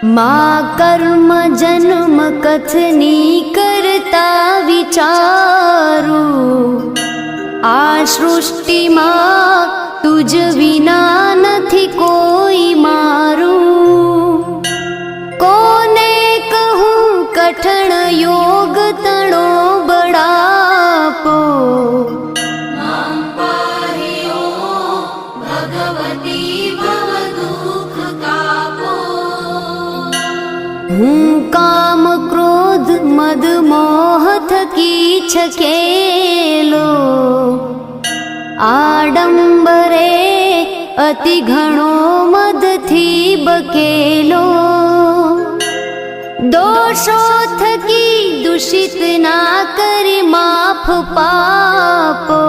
मा कर्म जन्म कथनी करता विचारू, आ सृष्टिमां तुज विना નથી કોઈ મારું। કોને કહું કઠણ યોગ તણો બળાપો, હું કામ ક્રોધ મદ મોહ થકી છકેલો, આડંબરે અતિ ઘણો મદથી બકેલો। દોષો થકી દૂષિત ના કરી માફ પાપો,